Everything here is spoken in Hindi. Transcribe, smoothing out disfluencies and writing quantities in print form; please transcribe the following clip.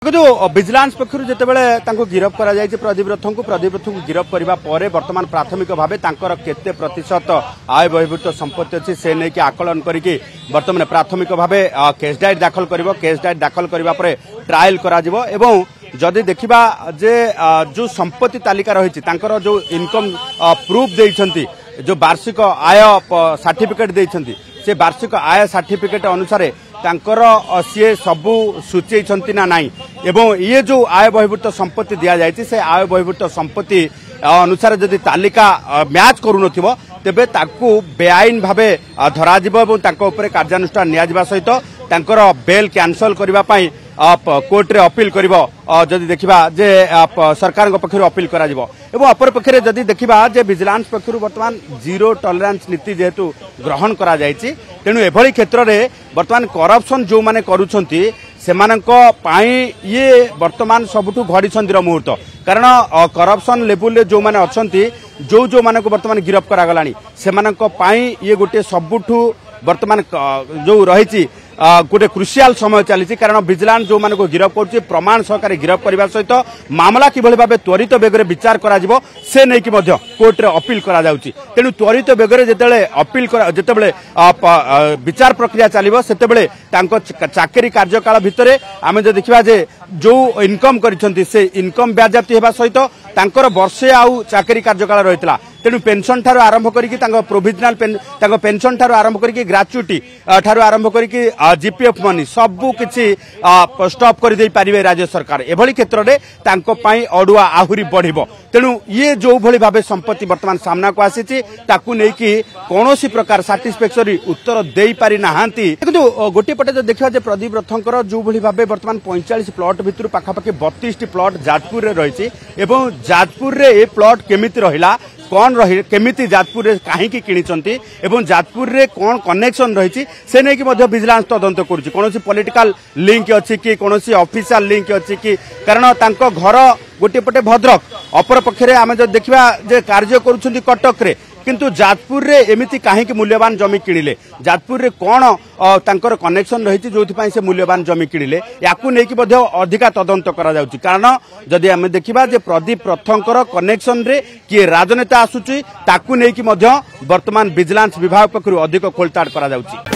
विजिलेंस पक्षर जितेबाला गिरफ कर प्रदीप रथ को गिरफ करने बर्तमान प्राथमिक भाव केते प्रतिशत आय बहिर्भूत संपत्ति अच्छी से नहीं आकलन करके बर्तमान प्राथमिक भाव केस डायरी दाखल कर केस डायरी दाखल करने ट्रायल कर जदि देखा जे जो संपत्ति तालिका रही जो इनकम प्रूफ देइछंती जो वार्षिक आय सर्टिफिकेट देइछंती से वार्षिक आय सर्टिफिकेट अनुसार तांकर सी सबू सूचई ना नहीं एवं ये जो आय बहिर्भूत संपत्ति दि जाए से आय बहिर्भूत संपत्ति अनुसार जदि तालिका मैच करू तेबे ताकू बेआईन भावे धरा कार्यानुष्ठान निया सहित तांकर बेल कैंसल करने कोर्ट रे अपील करिवो जदि देखिबा जे सरकार पक्षर अपील करा जिवो एवं अपर पक्षरे जदि देखिबा जे विजिलेंस पक्षर वर्तमान जीरो टॉलरेंस नीति जेहेतु ग्रहण करा जायछि तेनु एभली क्षेत्र रे वर्तमान करप्शन जो माने करूछंती सेमानंको पाई ये वर्तमान सबुठु घड़ी छंदीर मुहूर्त कारण करप्शन लेवल जो माने अछंती जो माने को वर्तमान गिरफ करा गलानी सेमानंको पाई ये गोटे सबुठु वर्तमान जो रही गोटे क्रुशियाल समय चली कारण विजिलेंस जो माने को गिरफ कर प्रमाण सहकारे गिरफ करने सहित मामला किभली भाव त्वरित बेगर विचार करा से नहीं कि कोर्ट रे अपील करा जाउची तेणु त्वरित बेगर जेतेबेले अपील जेतेबेले विचार प्रक्रिया चलिबो सेतेबेले तांको चाकरी कार्यकाल भितरे आमे जो देखिबा जे जो इनकम करिसंती से इनकम व्याजाप्ति हेबा सहित तांकर वर्षे आउ चाकरी कार्यकाल रहितला तेणु पेंशन ठार आरंभ करके प्रोविजनल पेंशन ठार आरंभ करके ग्रेच्युटी ठार आरंभ करके जीपीएफ मनी सबू किछि स्टॉप कर दे पारिबे राज्य सरकार एभली क्षेत्र रे तांको पई अडुआ आहुरी बढ़िबो तेणु ये जो भली भाबे संपत्ति वर्तमान सामना को आसीछि ताकू नै कि कोनोसी प्रकार सैटिस्फैक्टरी उत्तर देई पारि नाहांती किंतु गोटे पटे जो देखिबा जे प्रदीप रथंकर जो भली भाबे वर्तमान 45 प्लॉट भितर पाखापाखि 32 टी प्लॉट जाजपुर रे रहिछि एवं जाजपुर रे ए प्लॉट केमिति रहिला कौन रही केमिति जाजपुर रे काहे की किनिचंती एवं जाजपुर रे कौन कनेक्शन रही से नहीं कि मध्य विजिलेंस तदंत करूची कोनोसी पॉलिटिकल लिंक अछि कि कोनोसी ऑफिशियल लिंक अछि कि कारण तांको घर गोटे पटे भद्रक अपर पक्षरे आमे जो देखिबा जे कार्य करूछंती कटक रे किंतु जाजपुर रे एमिति काहे कि मूल्यवान जमी किनिले जाजपुर रे कोन तांकर कनेक्शन रही जोथि पई से मूल्यवान जमी किनिले याकू नै कि मध्य अधिका तदंत करा जाउची कारण जदि आमे देखिबा जे प्रदीप रथंकर कनेक्शन रे कि राजनेता आसुची ताकू नै कि मध्य वर्तमान विजिलेंस विभाग पक्षरु अधिक खोलताड़ करा जाउची।